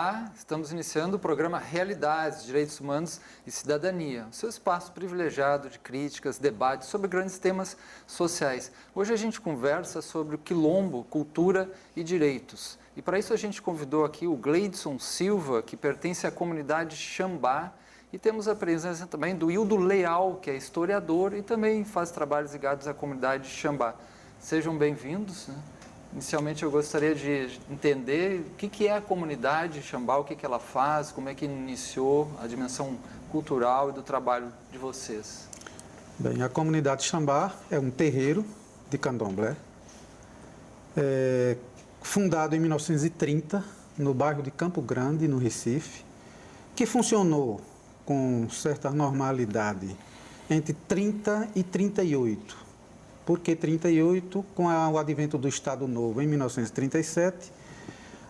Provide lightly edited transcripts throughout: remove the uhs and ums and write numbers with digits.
Olá, estamos iniciando o programa Realidades, Direitos Humanos e Cidadania, o seu espaço privilegiado de críticas, debates sobre grandes temas sociais. Hoje a gente conversa sobre o quilombo, cultura e direitos. E para isso a gente convidou aqui o Gleidson Silva, que pertence à comunidade Xambá, e temos a presença também do Hildo Leal, que é historiador e também faz trabalhos ligados à comunidade Xambá. Sejam bem-vindos, né? Inicialmente, eu gostaria de entender o que é a comunidade Xambá, o que ela faz, como é que iniciou a dimensão cultural e do trabalho de vocês. Bem, a comunidade Xambá é um terreiro de candomblé, fundado em 1930, no bairro de Campo Grande, no Recife, que funcionou com certa normalidade entre 30 e 38. Por que 38? Com o advento do Estado Novo, em 1937,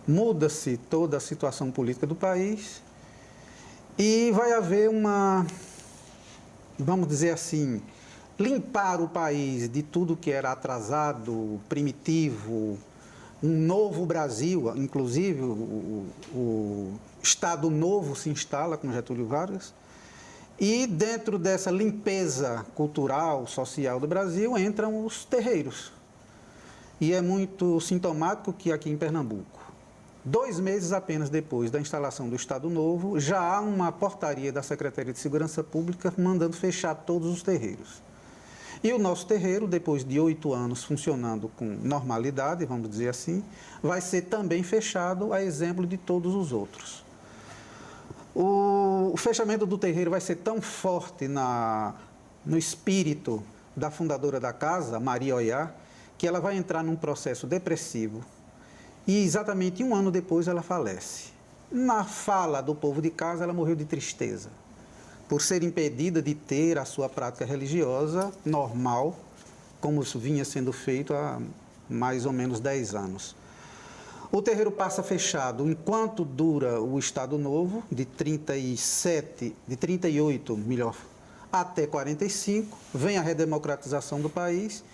muda-se toda a situação política do país e vai haver vamos dizer assim, limpar o país de tudo que era atrasado, primitivo, um novo Brasil, inclusive o Estado Novo se instala com Getúlio Vargas. E dentro dessa limpeza cultural, social do Brasil, entram os terreiros. E é muito sintomático que aqui em Pernambuco, 2 meses apenas depois da instalação do Estado Novo, já há uma portaria da Secretaria de Segurança Pública mandando fechar todos os terreiros. E o nosso terreiro, depois de 8 anos funcionando com normalidade, vamos dizer assim, vai ser também fechado a exemplo de todos os outros. O fechamento do terreiro vai ser tão forte no espírito da fundadora da casa, Maria Oiá, que ela vai entrar num processo depressivo e exatamente 1 ano depois ela falece. Na fala do povo de casa, ela morreu de tristeza, por ser impedida de ter a sua prática religiosa normal, como isso vinha sendo feito há mais ou menos 10 anos. O terreiro passa fechado enquanto dura o Estado Novo, de 38, até 45, vem a redemocratização do país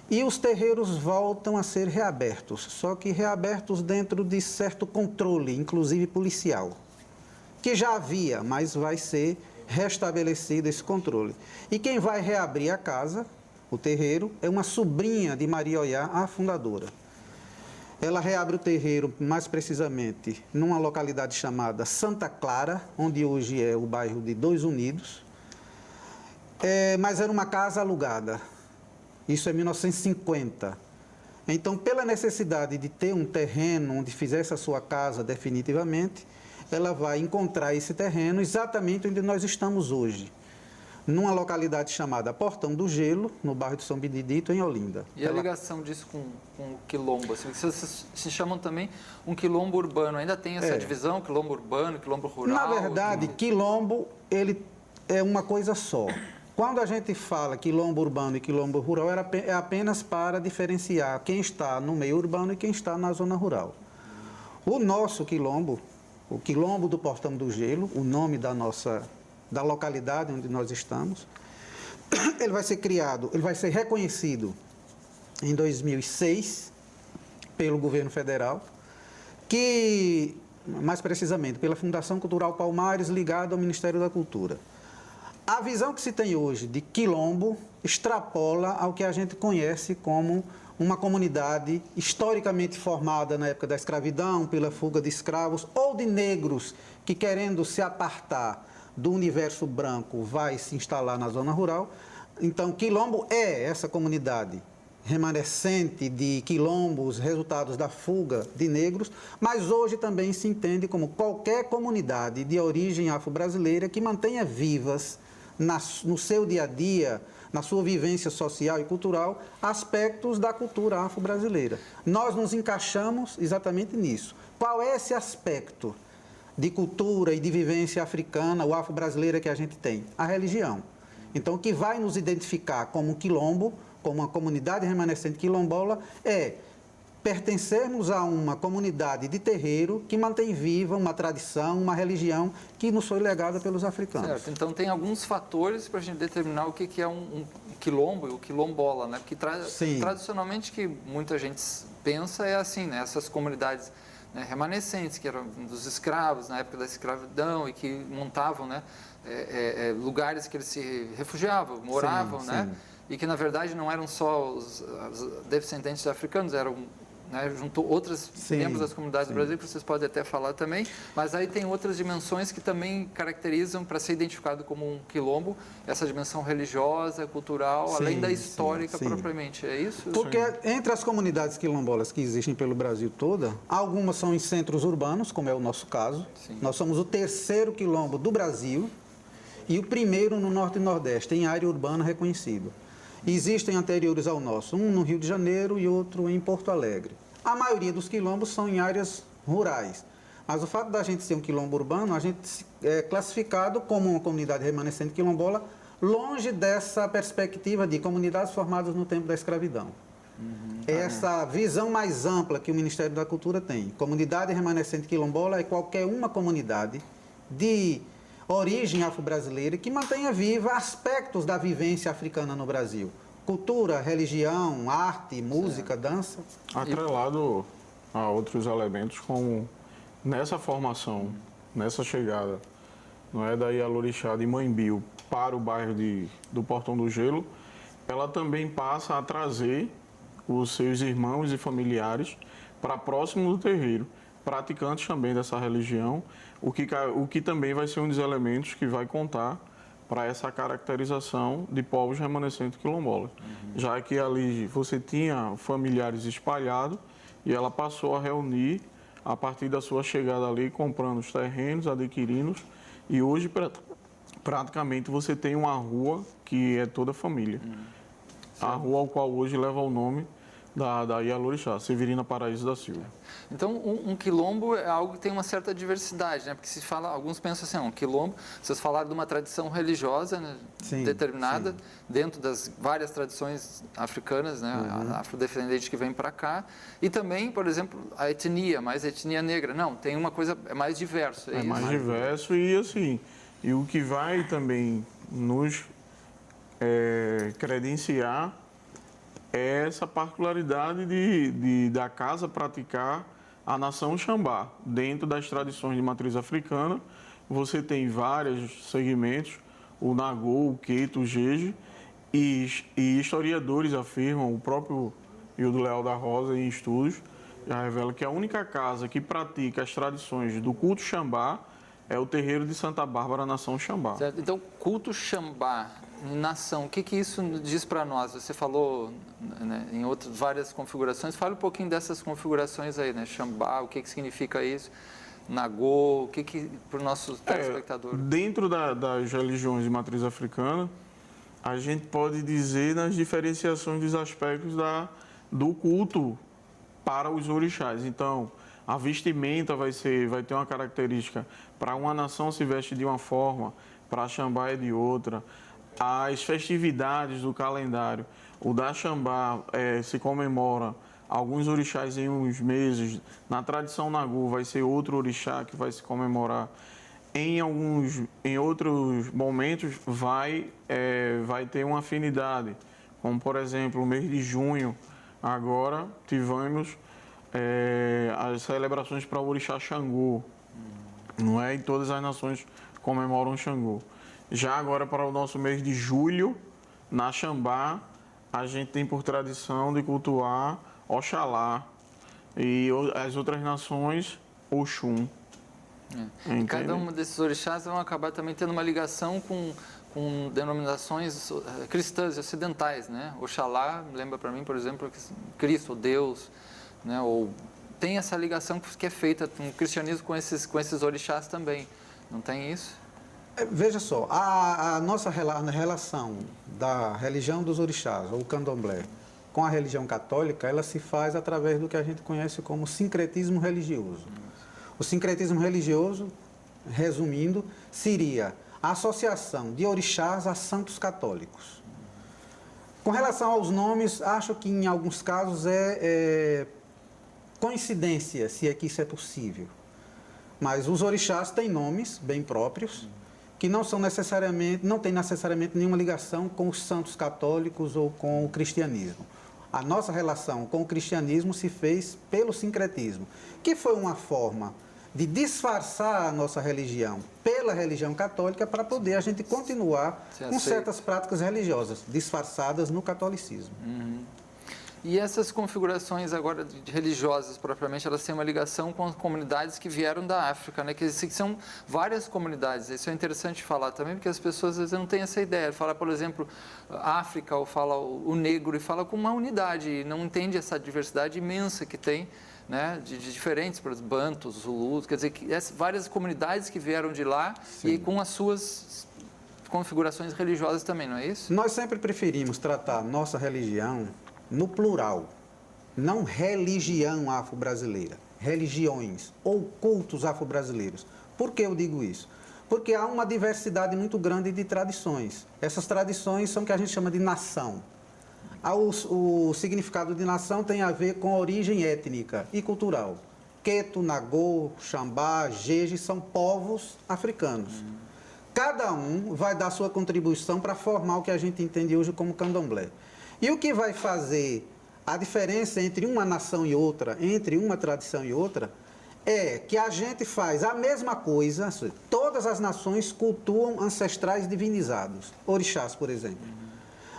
e os terreiros voltam a ser reabertos, só que reabertos dentro de certo controle, inclusive policial, que já havia, mas vai ser restabelecido esse controle. E quem vai reabrir a casa, o terreiro, é uma sobrinha de Maria Oiá, a fundadora. Ela reabre o terreiro, mais precisamente, numa localidade chamada Santa Clara, onde hoje é o bairro de Dois Unidos, mas era uma casa alugada. Isso é 1950. Então, pela necessidade de ter um terreno onde fizesse a sua casa definitivamente, ela vai encontrar esse terreno exatamente onde nós estamos hoje, numa localidade chamada Portão do Gelo, no bairro de São Benedito, em Olinda. E a ligação disso com o quilombo? Assim, vocês se chamam também um quilombo urbano, ainda tem essa divisão, quilombo urbano, quilombo rural? Na verdade, quilombo, ele é uma coisa só. Quando a gente fala quilombo urbano e quilombo rural, é apenas para diferenciar quem está no meio urbano e quem está na zona rural. O nosso quilombo, o quilombo do Portão do Gelo, o nome da localidade onde nós estamos, ele vai ser criado, ele vai ser reconhecido em 2006 pelo governo federal, que, mais precisamente, pela Fundação Cultural Palmares, ligada ao Ministério da Cultura. A visão que se tem hoje de quilombo extrapola ao que a gente conhece como uma comunidade historicamente formada na época da escravidão, pela fuga de escravos ou de negros que, querendo se apartar do universo branco, vai se instalar na zona rural. Então, quilombo é essa comunidade remanescente de quilombos, resultados da fuga de negros, mas hoje também se entende como qualquer comunidade de origem afro-brasileira que mantenha vivas no seu dia a dia, na sua vivência social e cultural, aspectos da cultura afro-brasileira. Nós nos encaixamos exatamente nisso. Qual é esse aspecto de cultura e de vivência africana ou afro-brasileira que a gente tem? A religião. Então, o que vai nos identificar como quilombo, como uma comunidade remanescente quilombola, é pertencermos a uma comunidade de terreiro que mantém viva uma tradição, uma religião que nos foi legada pelos africanos. Certo, então tem alguns fatores para a gente determinar o que é um quilombo e o quilombola, né? Porque tradicionalmente que muita gente pensa é assim, né? Essas comunidades né, remanescentes, que eram dos escravos na época da escravidão e que montavam, né, lugares que eles se refugiavam, moravam, Sim, né, sim. e que na verdade não eram só os descendentes de africanos, eram, né, juntou outros membros das comunidades brasileiras, que vocês podem até falar também, mas aí tem outras dimensões que também caracterizam, para ser identificado como um quilombo, essa dimensão religiosa, cultural, além da histórica propriamente, é isso? Porque entre as comunidades quilombolas que existem pelo Brasil toda, algumas são em centros urbanos, como é o nosso caso. Sim. Nós somos o terceiro quilombo do Brasil e o primeiro no Norte e Nordeste, em área urbana reconhecido. Existem anteriores ao nosso, um no Rio de Janeiro e outro em Porto Alegre. A maioria dos quilombos são em áreas rurais. Mas o fato da gente ser um quilombo urbano, a gente é classificado como uma comunidade remanescente quilombola, longe dessa perspectiva de comunidades formadas no tempo da escravidão. Essa visão mais ampla que o Ministério da Cultura tem. Comunidade remanescente quilombola é qualquer uma comunidade de origem afro-brasileira que mantenha viva aspectos da vivência africana no Brasil. Cultura, religião, arte, música, dança. Atrelado a outros elementos, como nessa formação, nessa chegada, não é, da Ialorixá de Mãe-Bio para o bairro do Portão do Gelo, ela também passa a trazer os seus irmãos e familiares para próximo do terreiro, praticantes também dessa religião, o que também vai ser um dos elementos que vai contar para essa caracterização de povos remanescentes quilombolas. Já que ali você tinha familiares espalhados e ela passou a reunir a partir da sua chegada ali, comprando os terrenos, adquirindo, e hoje praticamente você tem uma rua que é toda família. A rua ao qual hoje leva o nome da Ialorixá, Severina Paraíso da Silva. Então, um quilombo é algo que tem uma certa diversidade, né? Porque se fala, alguns pensam assim, um quilombo, vocês falaram de uma tradição religiosa, né, determinada, dentro das várias tradições africanas, né, afrodescendente que vem para cá, e também, por exemplo, a etnia, mais a etnia negra. Não, tem uma coisa mais diversa. É mais diverso e assim, e o que vai também nos credenciar é essa particularidade da casa praticar a nação Xambá. Dentro das tradições de matriz africana, você tem vários segmentos, o Nagô, o Queto, o Jeje, e historiadores afirmam, o próprio Hildo Leal da Rosa, em estudos, já revela que a única casa que pratica as tradições do culto Xambá é o terreiro de Santa Bárbara, nação Xambá. Certo. Então, culto Xambá, nação, o que isso diz para nós? Você falou, né, em outras várias configurações, fala um pouquinho dessas configurações aí, né? Xambá, o que significa isso? Nagô, o que para o nosso telespectador? Dentro das religiões de matriz africana, a gente pode dizer nas diferenciações dos aspectos do culto para os orixás. Então, a vestimenta vai ter uma característica. Para uma nação se veste de uma forma, para a Xambá é de outra. As festividades do calendário. O da Xambá se comemora alguns orixás em uns meses. Na tradição Nagô vai ser outro orixá que vai se comemorar. Em outros momentos vai ter uma afinidade. Como, por exemplo, o mês de junho, agora tivemos as celebrações para o orixá Xangô. Não é? E todas as nações comemoram Xangô. Já agora, para o nosso mês de julho, na Xambá, a gente tem por tradição de cultuar Oxalá e as outras nações, Oxum. E cada um desses orixás vão acabar também tendo uma ligação com denominações cristãs e ocidentais, né? Oxalá lembra para mim, por exemplo, Cristo, Deus, né? Ou tem essa ligação que é feita com o cristianismo com esses orixás também. Não tem isso? Veja só, a nossa relação da religião dos orixás, ou candomblé, com a religião católica, ela se faz através do que a gente conhece como sincretismo religioso. O sincretismo religioso, resumindo, seria a associação de orixás a santos católicos. Com relação aos nomes, acho que em alguns casos é coincidência, se é que isso é possível. Mas os orixás têm nomes bem próprios, que não têm necessariamente nenhuma ligação com os santos católicos ou com o cristianismo. A nossa relação com o cristianismo se fez pelo sincretismo, que foi uma forma de disfarçar a nossa religião pela religião católica para poder a gente continuar com certas práticas religiosas disfarçadas no catolicismo. E essas configurações agora religiosas, propriamente, elas têm uma ligação com as comunidades que vieram da África, né? Que são várias comunidades. Isso é interessante falar também, porque as pessoas às vezes não têm essa ideia. Fala, por exemplo, África, ou fala o negro, e fala com uma unidade, e não entende essa diversidade imensa que tem, né, de diferentes, por exemplo, bantus, zulus, quer dizer, que várias comunidades que vieram de lá. Sim. E com as suas configurações religiosas também, não é isso? Nós sempre preferimos tratar nossa religião no plural, não religião afro-brasileira, religiões ou cultos afro-brasileiros. Por que eu digo isso? Porque há uma diversidade muito grande de tradições. Essas tradições são o que a gente chama de nação. O significado de nação tem a ver com a origem étnica e cultural. Queto, Nagô, Xambá, Jeje são povos africanos. Cada um vai dar sua contribuição para formar o que a gente entende hoje como candomblé. E o que vai fazer a diferença entre uma nação e outra, entre uma tradição e outra, é que a gente faz a mesma coisa, todas as nações cultuam ancestrais divinizados, orixás, por exemplo.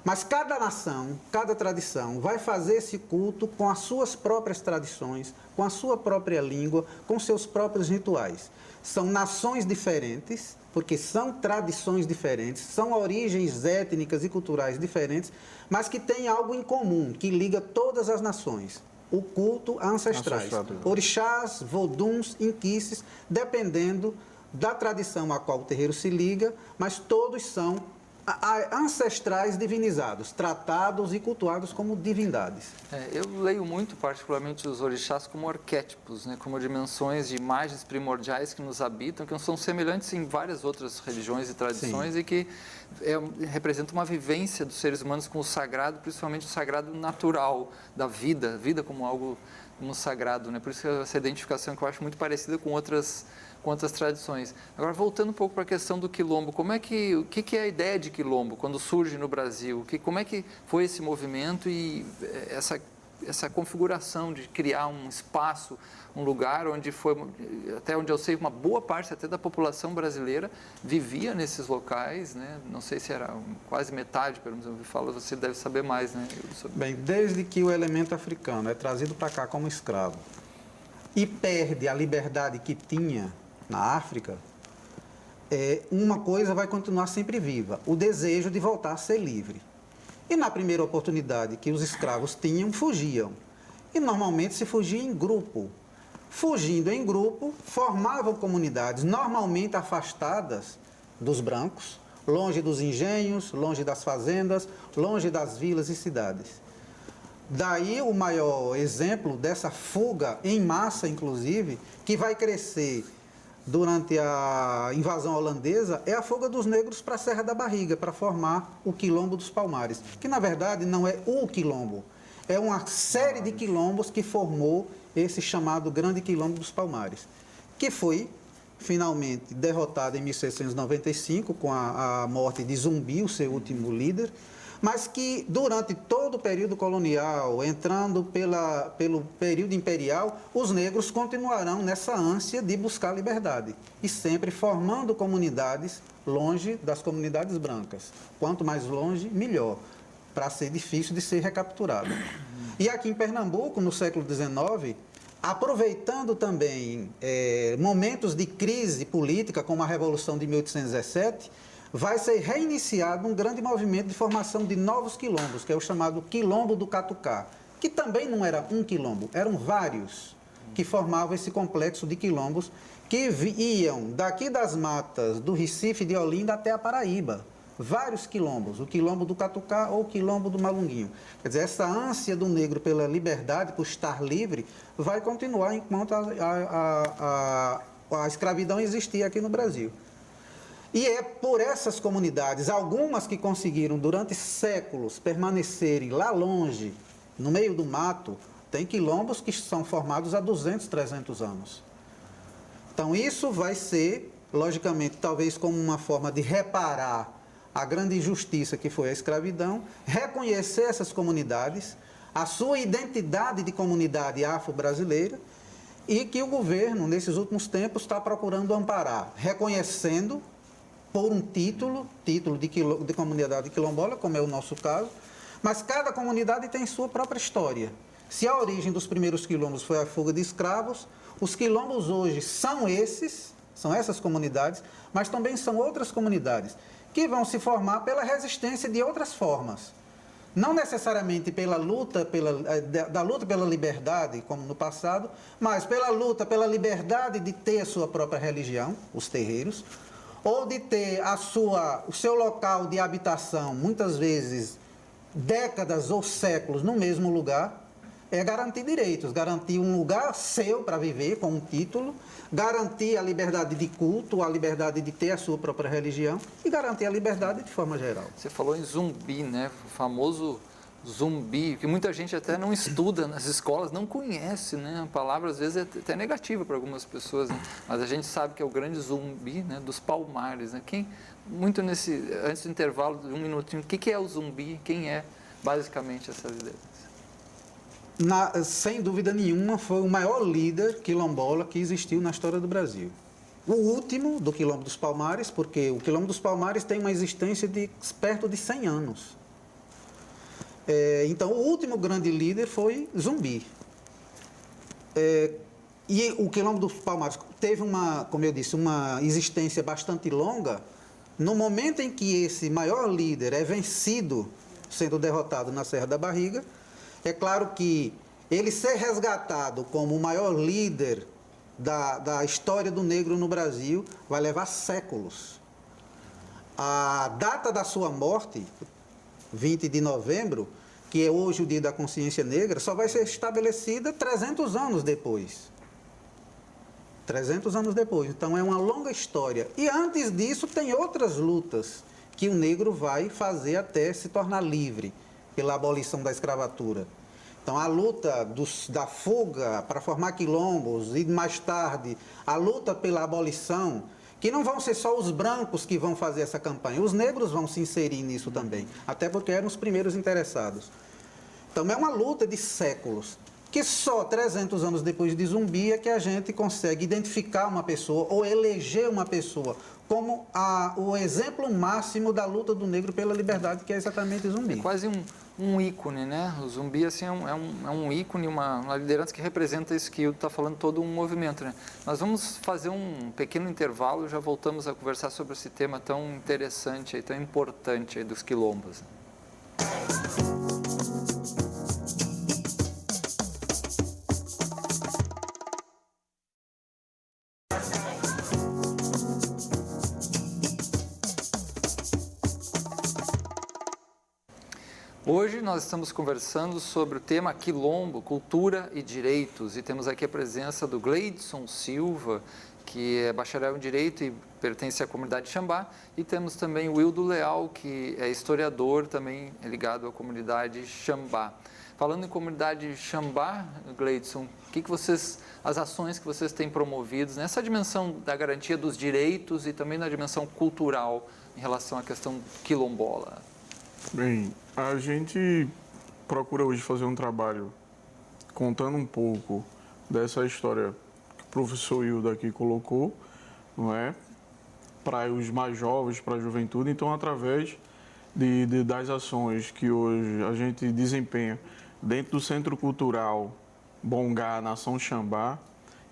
Mas cada nação, cada tradição vai fazer esse culto com as suas próprias tradições, com a sua própria língua, com seus próprios rituais. São nações diferentes, porque são tradições diferentes, são origens étnicas e culturais diferentes, mas que têm algo em comum, que liga todas as nações. O culto a ancestrais. Orixás, voduns, inquices, dependendo da tradição a qual o terreiro se liga, mas todos são ancestrais divinizados, tratados e cultuados como divindades. Eu leio muito, particularmente, os orixás como arquétipos, né, como dimensões de imagens primordiais que nos habitam, que são semelhantes em várias outras religiões e tradições. Sim. E que representam uma vivência dos seres humanos com o sagrado, principalmente o sagrado natural da vida, a vida como algo como sagrado, né? Por isso essa identificação que eu acho muito parecida com outras tradições. Agora, voltando um pouco para a questão do quilombo, o que é a ideia de quilombo quando surge no Brasil? Como é que foi esse movimento e essa configuração de criar um espaço, um lugar onde foi, até onde eu sei, uma boa parte até da população brasileira vivia nesses locais, né? Não sei se era quase metade, pelo menos eu ouvi falar, você deve saber mais, né? Bem, desde que o elemento africano é trazido para cá como escravo e perde a liberdade que tinha na África, uma coisa vai continuar sempre viva, o desejo de voltar a ser livre. E na primeira oportunidade que os escravos tinham, fugiam. E normalmente se fugia em grupo. Fugindo em grupo, formavam comunidades normalmente afastadas dos brancos, longe dos engenhos, longe das fazendas, longe das vilas e cidades. Daí o maior exemplo dessa fuga em massa, inclusive, que vai crescer durante a invasão holandesa, é a fuga dos negros para a Serra da Barriga, para formar o Quilombo dos Palmares, que na verdade não é o quilombo, é uma série de quilombos que formou esse chamado Grande Quilombo dos Palmares, que foi finalmente derrotado em 1695 com a morte de Zumbi, o seu último líder, mas que durante todo o período colonial, entrando pelo período imperial, os negros continuarão nessa ânsia de buscar liberdade e sempre formando comunidades longe das comunidades brancas. Quanto mais longe, melhor, para ser difícil de ser recapturado. E aqui em Pernambuco, no século XIX, aproveitando também momentos de crise política, como a Revolução de 1817, vai ser reiniciado um grande movimento de formação de novos quilombos, que é o chamado Quilombo do Catucá, que também não era um quilombo, eram vários que formavam esse complexo de quilombos que iam daqui das matas do Recife de Olinda até a Paraíba. Vários quilombos, o Quilombo do Catucá ou o Quilombo do Malunguinho. Quer dizer, essa ânsia do negro pela liberdade, por estar livre, vai continuar enquanto a escravidão existia aqui no Brasil. E é por essas comunidades, algumas que conseguiram durante séculos permanecerem lá longe, no meio do mato, tem quilombos que são formados há 200, 300 anos. Então isso vai ser, logicamente, talvez como uma forma de reparar a grande injustiça que foi a escravidão, reconhecer essas comunidades, a sua identidade de comunidade afro-brasileira e que o governo, nesses últimos tempos, está procurando amparar, reconhecendo por um título de comunidade quilombola, como é o nosso caso, mas cada comunidade tem sua própria história. Se a origem dos primeiros quilombos foi a fuga de escravos, os quilombos hoje são essas comunidades, mas também são outras comunidades que vão se formar pela resistência de outras formas. Não necessariamente pela luta pela liberdade, como no passado, mas pela luta pela liberdade de ter a sua própria religião, os terreiros, ou de ter o seu local de habitação, muitas vezes décadas ou séculos no mesmo lugar, é garantir direitos, garantir um lugar seu para viver com um título, garantir a liberdade de culto, a liberdade de ter a sua própria religião e garantir a liberdade de forma geral. Você falou em zumbi, né? O famoso zumbi, que muita gente até não estuda nas escolas, não conhece, né? A palavra às vezes é até negativa para algumas pessoas, né? Mas a gente sabe que é o grande zumbi, né? Dos Palmares, né? Antes do intervalo de um minutinho, o que é o zumbi? Quem é basicamente essa liderança? Sem dúvida nenhuma, foi o maior líder quilombola que existiu na história do Brasil. O último do Quilombo dos Palmares, porque o Quilombo dos Palmares tem uma existência de perto de 100 anos. Então, o último grande líder foi Zumbi. E o Quilombo dos Palmares teve como eu disse, uma existência bastante longa. No momento em que esse maior líder é vencido, sendo derrotado na Serra da Barriga, é claro que ele ser resgatado como o maior líder da história do negro no Brasil vai levar séculos. A data da sua morte, 20 de novembro, que é hoje o Dia da Consciência Negra, só vai ser estabelecida 300 anos depois. 300 anos depois. Então, é uma longa história. E antes disso, tem outras lutas que o negro vai fazer até se tornar livre, pela abolição da escravatura. Então, a luta da fuga para formar quilombos e, mais tarde, a luta pela abolição, que não vão ser só os brancos que vão fazer essa campanha, os negros vão se inserir nisso também, até porque eram os primeiros interessados. Então, é uma luta de séculos, que só 300 anos depois de Zumbi é que a gente consegue identificar uma pessoa ou eleger uma pessoa como o exemplo máximo da luta do negro pela liberdade, que é exatamente Zumbi. É quase um ícone, né? O Zumbi assim, é um ícone, uma liderança que representa isso que está falando, todo um movimento, né? Nós vamos fazer um pequeno intervalo e já voltamos a conversar sobre esse tema tão interessante, tão importante dos quilombos. Hoje nós estamos conversando sobre o tema Quilombo, Cultura e Direitos, e temos aqui a presença do Gleidson Silva, que é bacharel em Direito e pertence à comunidade Xambá, e temos também o Wildo Leal, que é historiador, também ligado à comunidade Xambá. Falando em comunidade Xambá, Gleidson, as ações que vocês têm promovido nessa dimensão da garantia dos direitos e também na dimensão cultural em relação à questão quilombola? Bem, a gente procura hoje fazer um trabalho contando um pouco dessa história que o professor Wildo aqui colocou, não é? Para os mais jovens, para a juventude. Então, através das ações que hoje a gente desempenha dentro do Centro Cultural Bongá, Nação Xambá,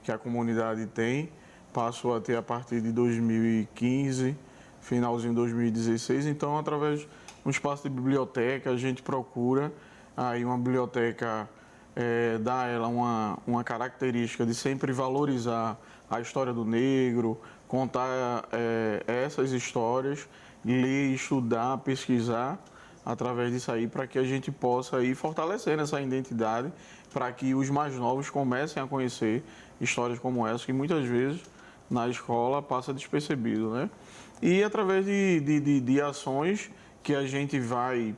que a comunidade tem, passou a ter a partir de 2015, finalzinho de 2016. Então, através um espaço de biblioteca, a gente procura aí uma biblioteca, dar a ela uma característica de sempre valorizar a história do negro, contar essas histórias, ler, estudar, pesquisar através disso aí, para que a gente possa ir fortalecendo essa identidade, para que os mais novos comecem a conhecer histórias como essa, que muitas vezes na escola passa despercebido, né? E através de ações que a gente vai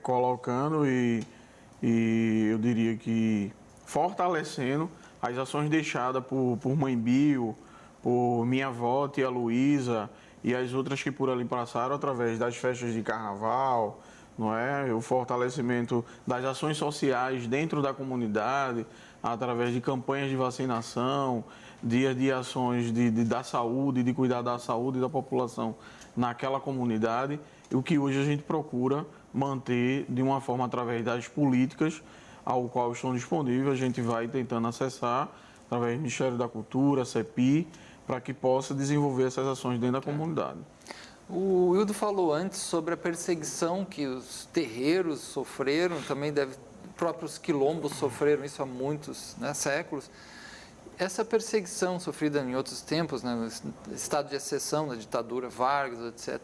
colocando e eu diria que fortalecendo as ações deixadas por Mãe Bio, por minha avó, tia Luísa e as outras que por ali passaram, através das festas de carnaval, não é? O fortalecimento das ações sociais dentro da comunidade, através de campanhas de vacinação, de ações da saúde, de cuidar da saúde da população naquela comunidade, o que hoje a gente procura manter de uma forma através das políticas ao qual estão disponíveis, a gente vai tentando acessar através do Ministério da Cultura, CEPI, para que possa desenvolver essas ações dentro da comunidade. O Wildo falou antes sobre a perseguição que os terreiros sofreram, também próprios quilombos sofreram isso há muitos, né, séculos. Essa perseguição sofrida em outros tempos, né, no estado de exceção, na ditadura, Vargas, etc.,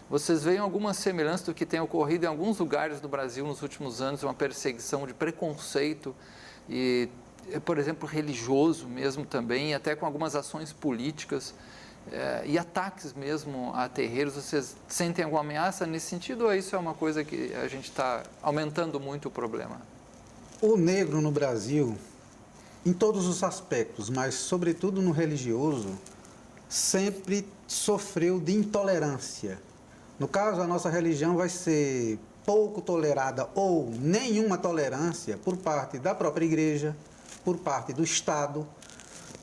vocês veem alguma semelhança do que tem ocorrido em alguns lugares do Brasil nos últimos anos, uma perseguição de preconceito e, por exemplo, religioso mesmo também, e até com algumas ações políticas e ataques mesmo a terreiros? Vocês sentem alguma ameaça nesse sentido ou isso é uma coisa que a gente está aumentando muito o problema? O negro no Brasil, em todos os aspectos, mas sobretudo no religioso, sempre sofreu de intolerância. No caso, a nossa religião vai ser pouco tolerada ou nenhuma tolerância por parte da própria igreja, por parte do Estado,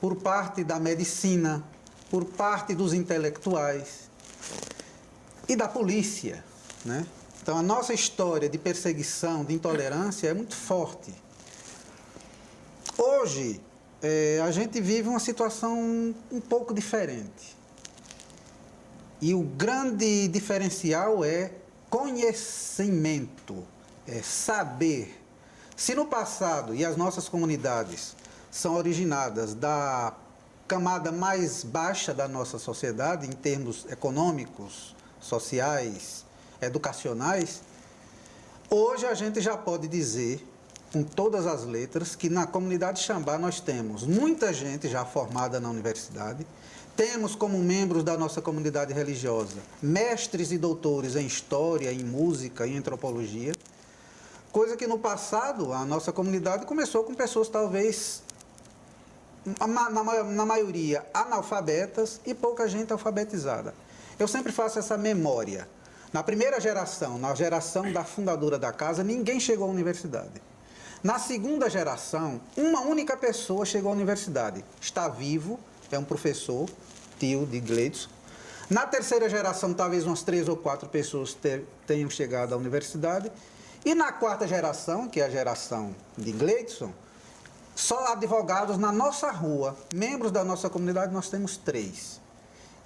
por parte da medicina, por parte dos intelectuais e da polícia, né? Então, a nossa história de perseguição, de intolerância é muito forte. Hoje, a gente vive uma situação um pouco diferente. E o grande diferencial é conhecimento, é saber. Se no passado, e as nossas comunidades são originadas da camada mais baixa da nossa sociedade, em termos econômicos, sociais, educacionais, hoje a gente já pode dizer, com todas as letras, que na comunidade Xambá nós temos muita gente já formada na universidade. Temos como membros da nossa comunidade religiosa mestres e doutores em história, em música, em antropologia, coisa que no passado a nossa comunidade começou com pessoas talvez, na maioria, analfabetas e pouca gente alfabetizada. Eu sempre faço essa memória. Na primeira geração, na geração da fundadora da casa, ninguém chegou à universidade. Na segunda geração, uma única pessoa chegou à universidade. Está vivo, é um professor, tio de Gleidson. Na terceira geração, talvez umas 3 ou 4 pessoas tenham chegado à universidade. E na quarta geração, que é a geração de Gleidson, só advogados na nossa rua, membros da nossa comunidade, nós temos 3.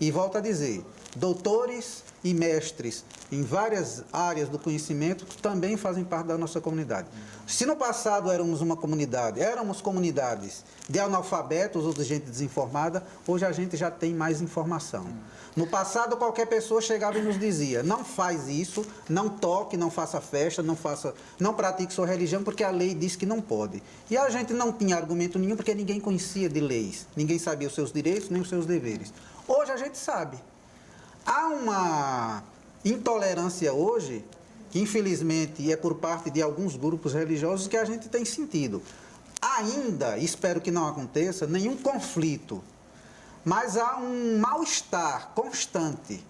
E volto a dizer, doutores e mestres em várias áreas do conhecimento também fazem parte da nossa comunidade. Se no passado éramos comunidades de analfabetos ou de gente desinformada, hoje a gente já tem mais informação. No passado, qualquer pessoa chegava e nos dizia: não faz isso, não toque, não faça festa, não pratique sua religião, porque a lei diz que não pode. E a gente não tinha argumento nenhum, porque ninguém conhecia de leis, ninguém sabia os seus direitos nem os seus deveres. Hoje a gente sabe. Há uma intolerância hoje, que infelizmente é por parte de alguns grupos religiosos, que a gente tem sentido. Ainda, espero que não aconteça, nenhum conflito, mas há um mal-estar constante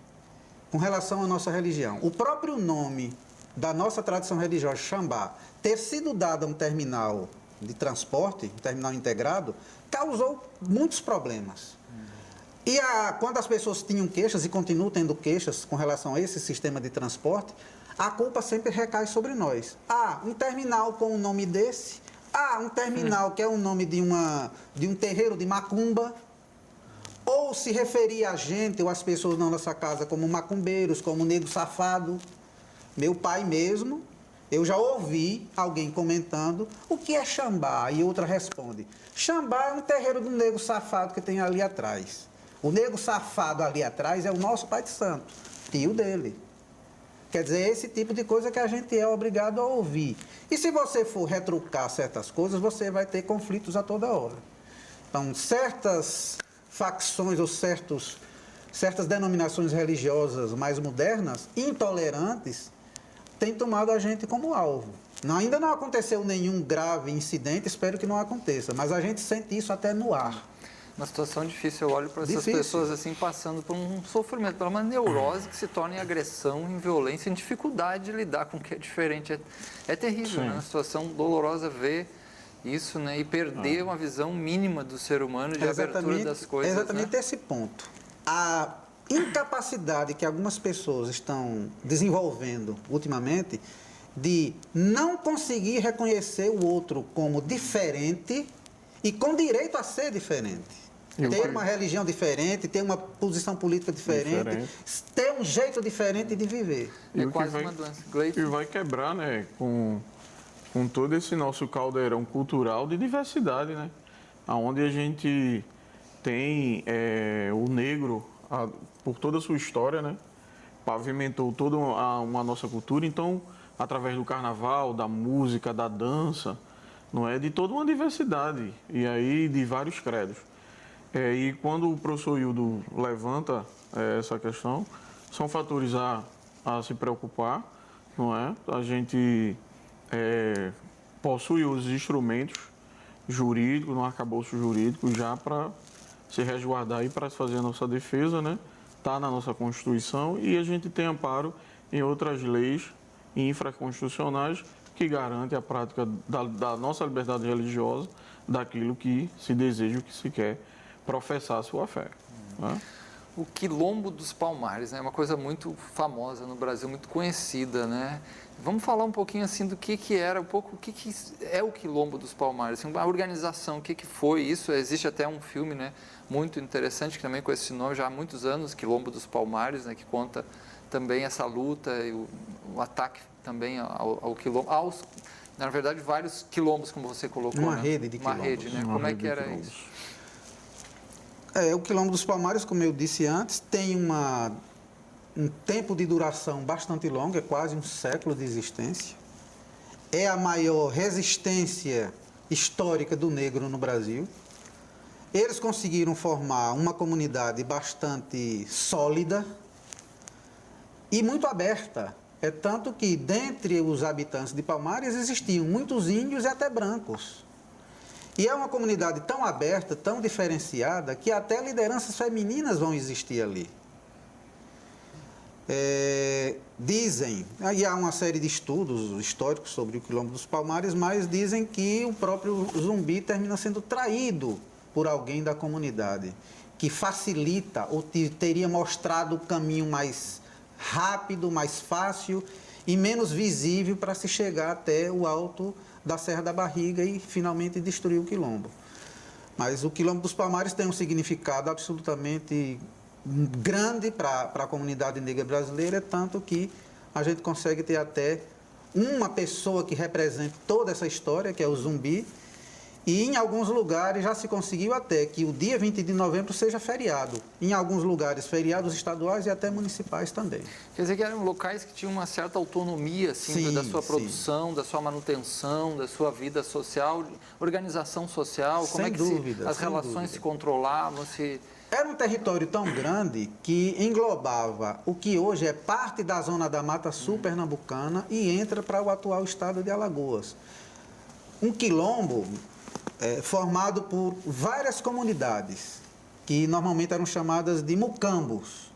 com relação à nossa religião. O próprio nome da nossa tradição religiosa, Xambá, ter sido dado a um terminal de transporte, um terminal integrado, causou muitos problemas. E quando as pessoas tinham queixas e continuam tendo queixas com relação a esse sistema de transporte, a culpa sempre recai sobre nós. Um terminal com um nome desse, um terminal que é o nome de um terreiro de macumba, ou se referia a gente ou as pessoas na nossa casa como macumbeiros, como negro safado. Meu pai mesmo, eu já ouvi alguém comentando: o que é Xambá? E outra responde: Xambá é um terreiro do negro safado que tem ali atrás. O negro safado ali atrás é o nosso pai de santo, tio dele. Quer dizer, esse tipo de coisa que a gente é obrigado a ouvir. E se você for retrucar certas coisas, você vai ter conflitos a toda hora. Então, certas facções ou certas denominações religiosas mais modernas, intolerantes, têm tomado a gente como alvo. Ainda não aconteceu nenhum grave incidente, espero que não aconteça, mas a gente sente isso até no ar. Uma situação difícil. Eu olho para essas Difícil. pessoas assim passando por um sofrimento, por uma neurose que se torna em agressão, em violência, em dificuldade de lidar com o que é diferente. É terrível, Sim. né? Uma situação dolorosa ver isso, né? E perder uma visão mínima do ser humano de abertura das coisas. É exatamente né? esse ponto. A incapacidade que algumas pessoas estão desenvolvendo ultimamente de não conseguir reconhecer o outro como diferente e com direito a ser diferente. Ter uma religião diferente, ter uma posição política diferente, ter um jeito diferente de viver. É o que quase vai- uma doença. E vai quebrar, né, com todo esse nosso caldeirão cultural de diversidade, né? Onde a gente tem o negro, por toda a sua história, né? Pavimentou toda uma nossa cultura. Então, através do carnaval, da música, da dança, não é? De toda uma diversidade, e aí de vários credos. E quando o professor Hildo levanta essa questão, são fatores a se preocupar, não é? A gente possui os instrumentos jurídicos, no arcabouço jurídico, já para se resguardar e para fazer a nossa defesa, né? Está na nossa Constituição e a gente tem amparo em outras leis infraconstitucionais que garantem a prática da nossa liberdade religiosa, daquilo que se deseja, o que se quer professar a sua fé. Né? O Quilombo dos Palmares, né? Uma coisa muito famosa no Brasil, muito conhecida, né? Vamos falar um pouquinho assim do que era, um pouco o que é o Quilombo dos Palmares, assim, a organização, o que foi isso? Existe até um filme, né, muito interessante que também com esse nome já há muitos anos, Quilombo dos Palmares, né, que conta também essa luta e o ataque também ao quilombo, na verdade vários quilombos, como você colocou, Uma né? rede de Uma quilombos. rede, né? Uma Como é rede que de era quilombos. isso? O Quilombo dos Palmares, como eu disse antes, tem um tempo de duração bastante longo, é quase um século de existência. É a maior resistência histórica do negro no Brasil. Eles conseguiram formar uma comunidade bastante sólida e muito aberta. É tanto que, dentre os habitantes de Palmares, existiam muitos índios e até brancos. E é uma comunidade tão aberta, tão diferenciada, que até lideranças femininas vão existir ali. Dizem, aí há uma série de estudos históricos sobre o Quilombo dos Palmares, mas dizem que o próprio Zumbi termina sendo traído por alguém da comunidade, que facilita ou teria mostrado o caminho mais rápido, mais fácil e menos visível para se chegar até o alto da Serra da Barriga e finalmente destruir o Quilombo. Mas o Quilombo dos Palmares tem um significado absolutamente grande para a comunidade negra brasileira, tanto que a gente consegue ter até uma pessoa que represente toda essa história, que é o Zumbi, e em alguns lugares já se conseguiu até que o dia 20 de novembro seja feriado. Em alguns lugares, feriados estaduais e até municipais também. Quer dizer que eram locais que tinham uma certa autonomia, assim, Sim, da sua sim. produção, da sua manutenção, da sua vida social, organização social, como Sem é que dúvida, as sem relações dúvida. se controlavam, Era um território tão grande que englobava o que hoje é parte da zona da Mata Sul pernambucana e entra para o atual estado de Alagoas. Um quilombo formado por várias comunidades, que normalmente eram chamadas de mucambos.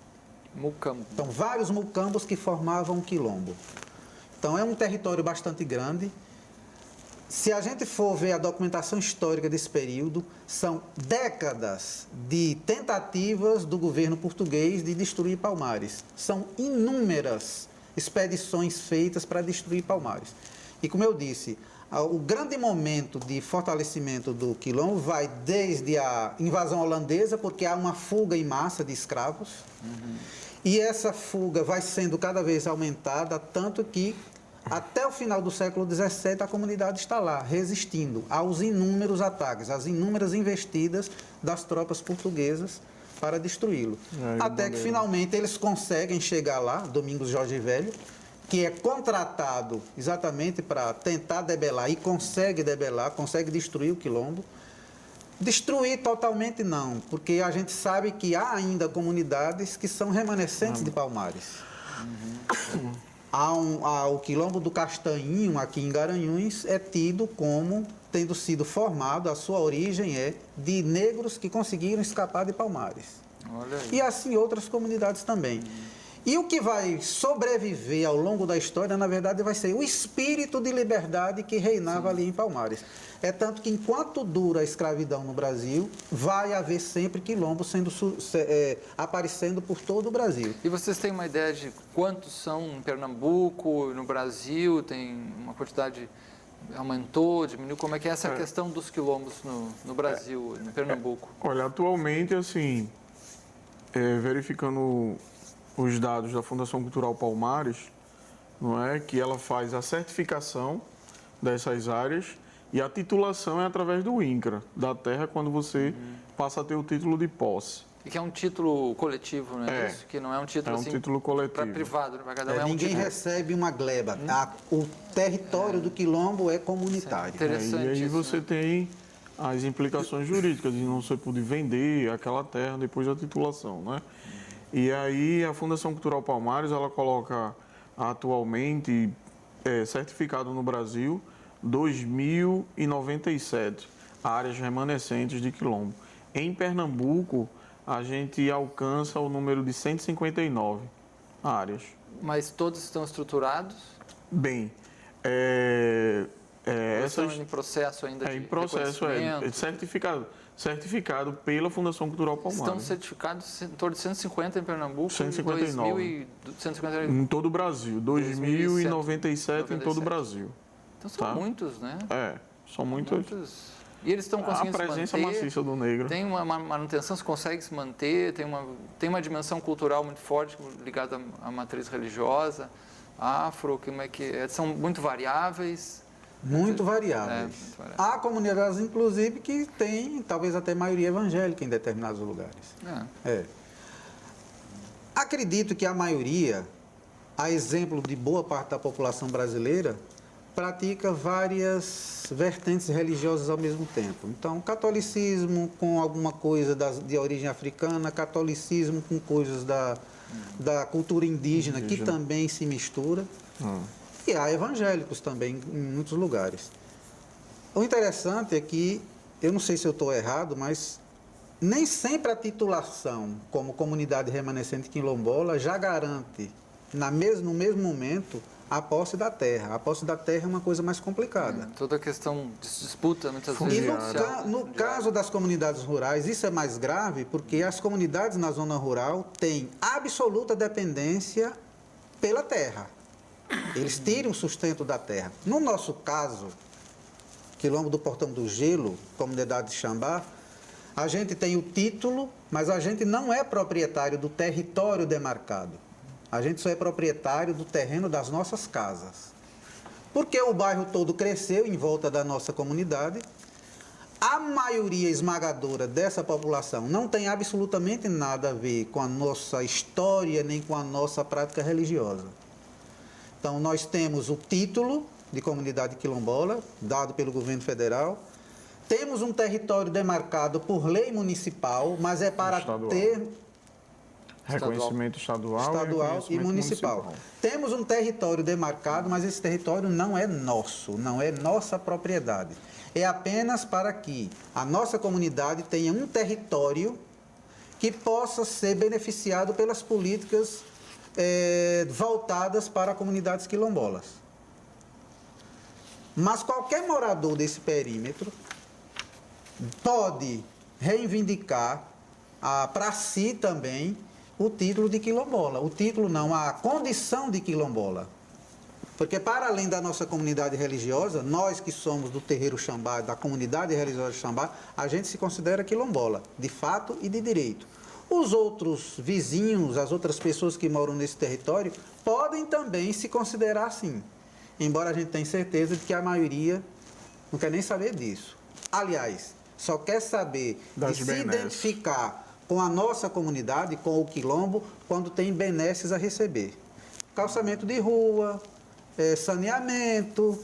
Mucambo. Então, vários mucambos que formavam um quilombo. Então, é um território bastante grande. Se a gente for ver a documentação histórica desse período, são décadas de tentativas do governo português de destruir Palmares. São inúmeras expedições feitas para destruir Palmares. E, como eu disse, o grande momento de fortalecimento do quilombo vai desde a invasão holandesa, porque há uma fuga em massa de escravos, e essa fuga vai sendo cada vez aumentada, tanto que até o final do século XVII a comunidade está lá, resistindo aos inúmeros ataques, às inúmeras investidas das tropas portuguesas para destruí-lo. Até que finalmente eles conseguem chegar lá, Domingos Jorge Velho, que é contratado exatamente para tentar debelar e consegue debelar, consegue destruir o quilombo. Destruir totalmente não, porque a gente sabe que há ainda comunidades que são remanescentes de Palmares. O quilombo do Castanhinho, aqui em Garanhuns, é tido como tendo sido formado, a sua origem é de negros que conseguiram escapar de Palmares. Olha aí. E assim outras comunidades também. E o que vai sobreviver ao longo da história, na verdade, vai ser o espírito de liberdade que reinava ali em Palmares. É tanto que, enquanto dura a escravidão no Brasil, vai haver sempre quilombo aparecendo por todo o Brasil. E vocês têm uma ideia de quantos são em Pernambuco, no Brasil? Tem uma quantidade, aumentou, diminuiu? Como é que é essa questão dos quilombos no Brasil, em Pernambuco? Olha, atualmente, assim, verificando os dados da Fundação Cultural Palmares, não é, que ela faz a certificação dessas áreas e a titulação é através do INCRA, da terra, quando você passa a ter o título de posse. E que é um título coletivo, não é isso? Que não é um título, assim, título coletivo. para privado, para cada um. Ninguém título. recebe uma gleba. O território do quilombo é comunitário. Interessante e aí isso, você né? tem as implicações jurídicas de não ser poder vender aquela terra depois da titulação, né? E aí a Fundação Cultural Palmares, ela coloca atualmente certificado no Brasil 2.097 áreas remanescentes de quilombo. Em Pernambuco, a gente alcança o número de 159 áreas. Mas todos estão estruturados? Bem, Estão em processo ainda de em processo, reconhecimento? certificado pela Fundação Cultural Estão Palmares. certificados em torno de 150 em Pernambuco 159. e 159 Em todo o Brasil, 2.097 em todo o Brasil. Então são muitos, né? São muitos. E eles estão conseguindo A presença se manter. maciça do negro. Tem uma manutenção, se consegue se manter, tem uma dimensão cultural muito forte ligada à matriz religiosa, afro, como é que é? São muito variáveis. Muito variáveis. Muito variáveis. Há comunidades, inclusive, que têm talvez até maioria evangélica em determinados lugares. Acredito que a maioria, a exemplo de boa parte da população brasileira, pratica várias vertentes religiosas ao mesmo tempo. Então, catolicismo com alguma coisa de origem africana, catolicismo com coisas da cultura indígena, que também se mistura. E há evangélicos também em muitos lugares. O interessante é que, eu não sei se eu estou errado, mas nem sempre a titulação como comunidade remanescente quilombola já garante, no mesmo momento, a posse da terra. A posse da terra é uma coisa mais complicada. Toda a questão de disputa, muitas E vezes. no caso das comunidades rurais, isso é mais grave porque as comunidades na zona rural têm absoluta dependência pela terra. Eles tiram o sustento da terra. No nosso caso, Quilombo do Portão do Gelo, comunidade de Xambá, a gente tem o título, mas a gente não é proprietário do território demarcado. A gente só é proprietário do terreno das nossas casas. Porque o bairro todo cresceu em volta da nossa comunidade. A maioria esmagadora dessa população não tem absolutamente nada a ver com a nossa história nem com a nossa prática religiosa. Então, nós temos o título de comunidade quilombola, dado pelo governo federal. Temos um território demarcado por lei municipal, mas é para ter reconhecimento estadual e municipal. Temos um território demarcado, mas esse território não é nosso, não é nossa propriedade. É apenas para que a nossa comunidade tenha um território que possa ser beneficiado pelas políticas voltadas para comunidades quilombolas. Mas qualquer morador desse perímetro pode reivindicar para si também o título de quilombola. O título não, a condição de quilombola. Porque para além da nossa comunidade religiosa, nós que somos do terreiro Xambá, da comunidade religiosa de Xambá, a gente se considera quilombola, de fato e de direito. Os outros vizinhos, as outras pessoas que moram nesse território, podem também se considerar assim. Embora a gente tenha certeza de que a maioria não quer nem saber disso. Aliás, só quer saber de se identificar com a nossa comunidade, com o quilombo, quando tem benesses a receber. Calçamento de rua, saneamento,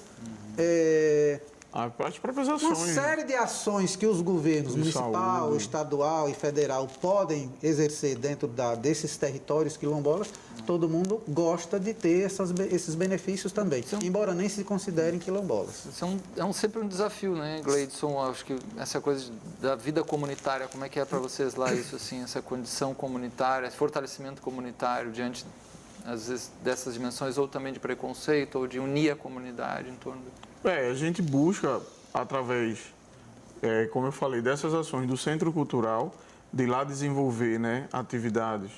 As próprias Uma ações. série de ações que os governos De municipal, saúde. estadual e federal podem exercer dentro desses territórios quilombolas, todo mundo gosta de ter esses benefícios também, embora nem se considerem quilombolas. Isso sempre um desafio, né, Gleidson? Acho que essa coisa da vida comunitária, como é que é para vocês lá isso, assim, essa condição comunitária, esse fortalecimento comunitário diante, às vezes, dessas dimensões, ou também de preconceito, ou de unir a comunidade em torno do... A gente busca, através, como eu falei, dessas ações do Centro Cultural, de lá desenvolver, né, atividades,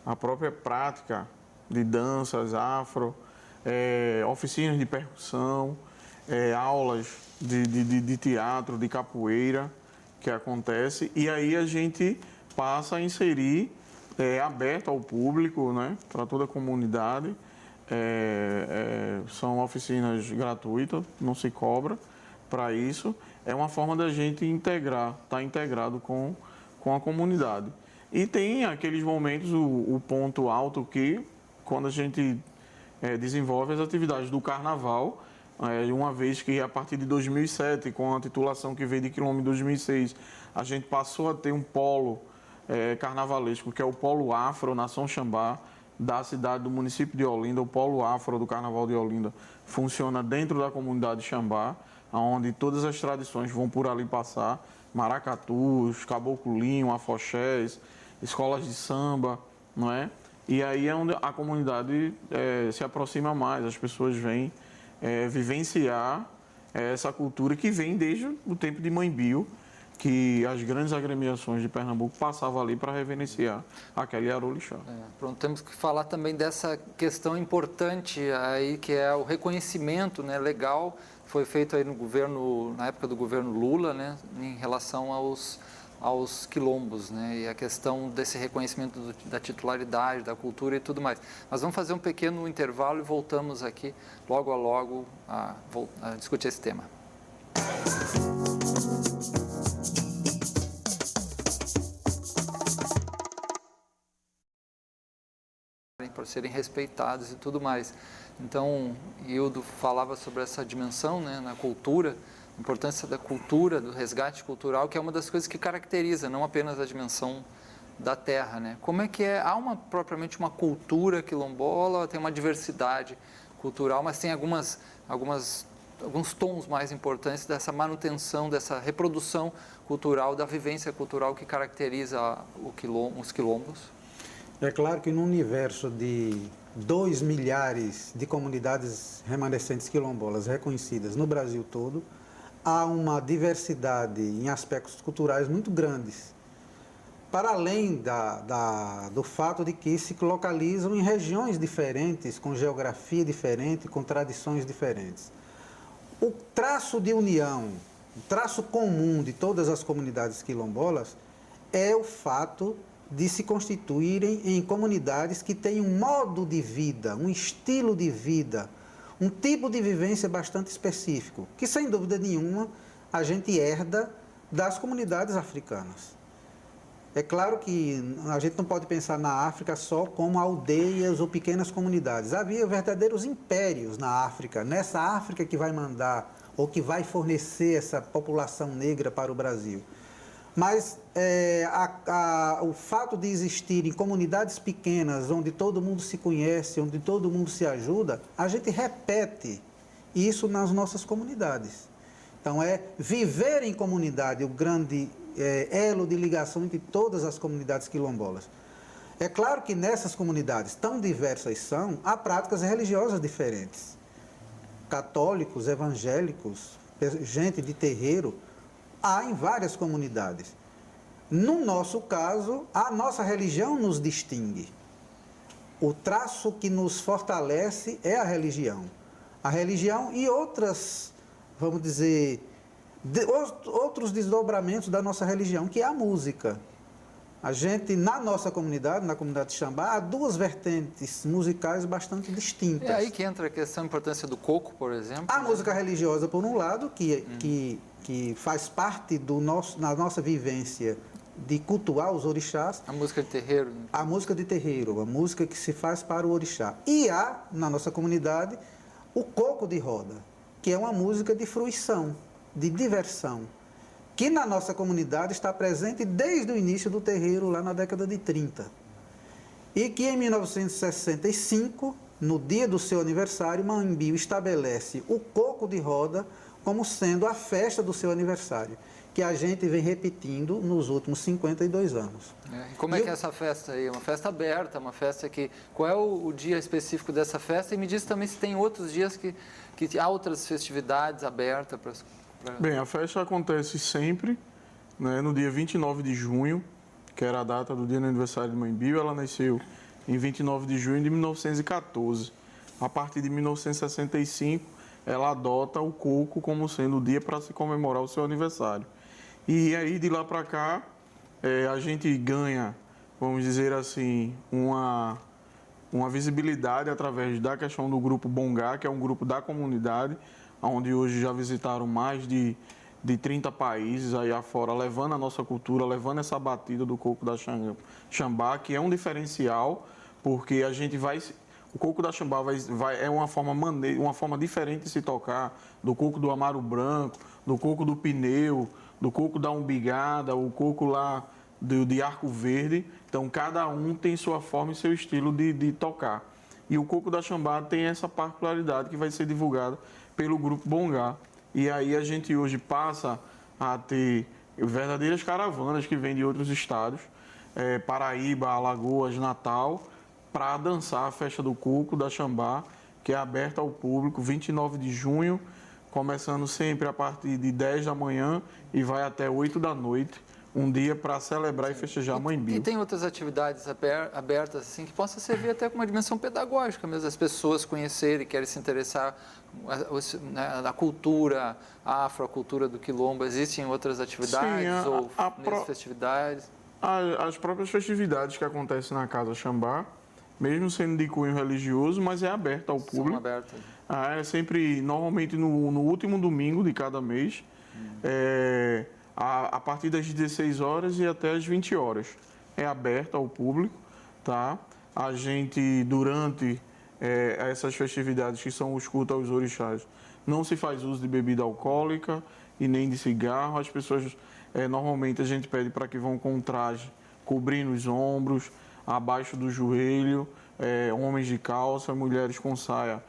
a própria prática de danças afro, oficinas de percussão, aulas de teatro, de capoeira, que acontece, e aí a gente passa a inserir, aberto ao público, né, para toda a comunidade. São oficinas gratuitas, não se cobra para isso. É uma forma da gente estar integrado com a comunidade. E tem aqueles momentos, o ponto alto que, quando a gente desenvolve as atividades do carnaval, uma vez que a partir de 2007, com a titulação que veio de Quilombo em 2006, a gente passou a ter um polo carnavalesco, que é o Polo Afro Nação Xambá, da cidade do município de Olinda. O Polo Afro do Carnaval de Olinda funciona dentro da comunidade Xambá, onde todas as tradições vão por ali passar, maracatus, caboclinho, afoxés, escolas de samba, não é? E aí é onde a comunidade se aproxima mais, as pessoas vêm vivenciar essa cultura que vem desde o tempo de Mãe Bio, que as grandes agremiações de Pernambuco passavam ali para reverenciar aquele Arolixá. Pronto, temos que falar também dessa questão importante aí, que é o reconhecimento, né, legal, foi feito aí na época do governo Lula, né, em relação aos quilombos, né, e a questão desse reconhecimento da titularidade, da cultura e tudo mais. Mas vamos fazer um pequeno intervalo e voltamos aqui logo a logo a discutir esse tema. Por serem respeitados e tudo mais. Então, Hildo falava sobre essa dimensão, né, na cultura, a importância da cultura, do resgate cultural, que é uma das coisas que caracteriza, não apenas a dimensão da terra, né? Como é que é? Há propriamente uma cultura quilombola, tem uma diversidade cultural, mas tem alguns tons mais importantes dessa manutenção, dessa reprodução cultural, da vivência cultural que caracteriza os quilombos? É claro que no universo de 2 milhares de comunidades remanescentes quilombolas reconhecidas no Brasil todo, há uma diversidade em aspectos culturais muito grandes, para além do fato de que se localizam em regiões diferentes, com geografia diferente, com tradições diferentes. O traço de união, o traço comum de todas as comunidades quilombolas é o fato de se constituírem em comunidades que têm um modo de vida, um estilo de vida, um tipo de vivência bastante específico, que sem dúvida nenhuma a gente herda das comunidades africanas. É claro que a gente não pode pensar na África só como aldeias ou pequenas comunidades. Havia verdadeiros impérios na África, nessa África que vai mandar ou que vai fornecer essa população negra para o Brasil. Mas o fato de existirem comunidades pequenas, onde todo mundo se conhece, onde todo mundo se ajuda, a gente repete isso nas nossas comunidades. Então, viver em comunidade, o grande elo de ligação entre todas as comunidades quilombolas. É claro que nessas comunidades, tão diversas são, há práticas religiosas diferentes. Católicos, evangélicos, gente de terreiro, há em várias comunidades. No nosso caso, a nossa religião nos distingue. O traço que nos fortalece é a religião. A religião e outras, vamos dizer, outros desdobramentos da nossa religião, que é a música. A gente, na nossa comunidade, na comunidade de Xambá, há 2 vertentes musicais bastante distintas. É aí que entra a questão da importância do coco, por exemplo. A música religiosa, por um lado, que faz parte da nossa vivência de cultuar os orixás. A música de terreiro. A música de terreiro, a música que se faz para o orixá. E há, na nossa comunidade, o coco de roda, que é uma música de fruição. de diversão, que na nossa comunidade está presente desde o início do terreiro, lá na década de 30. E que em 1965, no dia do seu aniversário, Mãe Bio estabelece o coco de roda como sendo a festa do seu aniversário, que a gente vem repetindo nos últimos 52 anos. E como é que é essa festa aí? Uma festa aberta, uma festa que... Qual é o dia específico dessa festa? E me diz também se tem outros dias que há outras festividades abertas para... Bem, a festa acontece sempre, né, no dia 29 de junho, que era a data do dia do aniversário de Mãe Bio. Ela nasceu em 29 de junho de 1914. A partir de 1965, ela adota o coco como sendo o dia para se comemorar o seu aniversário. E aí, de lá para cá, a gente ganha, vamos dizer assim, uma visibilidade através da questão do Grupo Bongá, que é um grupo da comunidade, onde hoje já visitaram mais de 30 países aí afora, levando a nossa cultura, levando essa batida do coco da Xambá, que é um diferencial, porque a gente vai... O coco da Xambá é uma forma diferente de se tocar, do coco do amaro branco, do coco do pneu, do coco da umbigada, o coco lá de arco verde. Então, cada um tem sua forma e seu estilo de tocar. E o coco da Xambá tem essa particularidade que vai ser divulgada pelo Grupo Bongá. E aí a gente hoje passa a ter verdadeiras caravanas que vêm de outros estados, Paraíba, Alagoas, Natal, para dançar a festa do coco da Xambá, que é aberta ao público, 29 de junho, começando sempre a partir de 10 da manhã e vai até 8 da noite, um dia para celebrar e festejar a Mãe Bio. E tem outras atividades abertas assim que possam servir até com uma dimensão pedagógica mesmo, as pessoas conhecerem, querem se interessar na cultura afro, a cultura do quilombo. Existem outras atividades? Sim, ou nessas festividades? As próprias festividades que acontecem na Casa Xambá, mesmo sendo de cunho religioso, mas é aberta ao público. São abertas. É sempre, normalmente, no último domingo de cada mês, a partir das 16 horas e até as 20 horas. É aberta ao público, tá? A gente, durante essas festividades, que são os cultos aos orixás, não se faz uso de bebida alcoólica e nem de cigarro. As pessoas, normalmente, a gente pede para que vão com traje cobrindo os ombros, abaixo do joelho, homens de calça, mulheres com saia,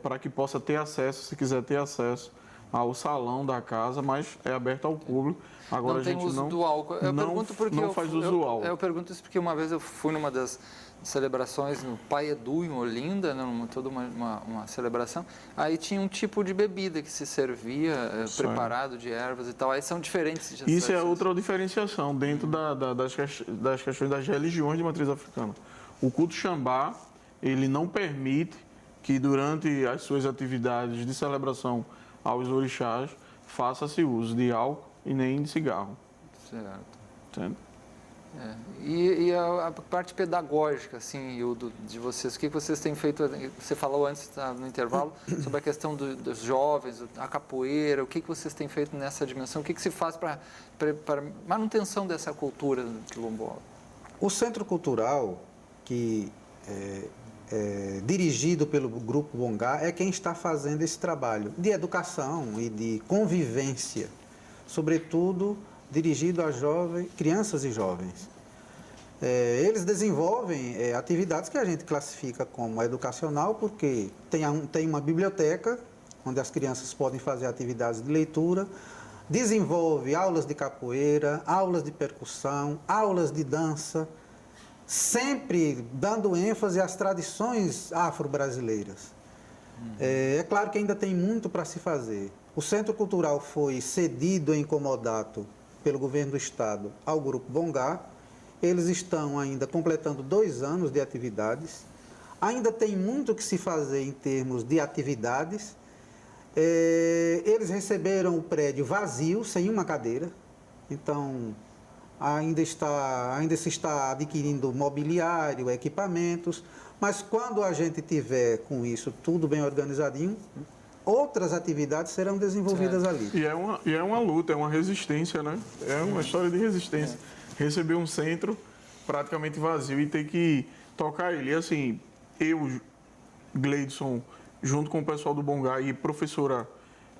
para que possa ter acesso, se quiser ter acesso, ao salão da casa, mas é aberto ao público. Agora não tem a gente uso do álcool. Eu pergunto porque não faz uso do álcool. Eu pergunto isso porque uma vez eu fui numa das celebrações no Pai Edu, em Olinda, toda uma celebração. Aí tinha um tipo de bebida que se servia, preparado de ervas e tal. Aí são diferentes. Isso é outra diferenciação dentro das questões das religiões de matriz africana. O culto Xambá, ele não permite que durante as suas atividades de celebração aos orixás faça-se uso de álcool e nem de cigarro. Certo. Entende? E a parte pedagógica, assim, de vocês, o que vocês têm feito? Você falou antes, no intervalo, sobre a questão dos jovens, a capoeira, o que vocês têm feito nessa dimensão? O que se faz para manutenção dessa cultura quilombola? O Centro Cultural, que é dirigido pelo Grupo Bongá, é quem está fazendo esse trabalho de educação e de convivência, sobretudo dirigido a crianças e jovens. Eles desenvolvem atividades que a gente classifica como educacional, porque tem uma biblioteca, onde as crianças podem fazer atividades de leitura, desenvolve aulas de capoeira, aulas de percussão, aulas de dança, sempre dando ênfase às tradições afro-brasileiras. É claro que ainda tem muito para se fazer. O Centro Cultural foi cedido em comodato pelo governo do estado ao Grupo Bongá. Eles estão ainda completando 2 anos de atividades. Ainda tem muito que se fazer em termos de atividades. Eles receberam o prédio vazio, sem uma cadeira. Então, ainda se está adquirindo mobiliário, equipamentos. Mas quando a gente tiver com isso tudo bem organizadinho, outras atividades serão desenvolvidas ali. E é uma luta, é uma resistência, né? É uma história de resistência. Receber um centro praticamente vazio e ter que tocar ele. E assim, eu, Gleidson, junto com o pessoal do Bongá e professora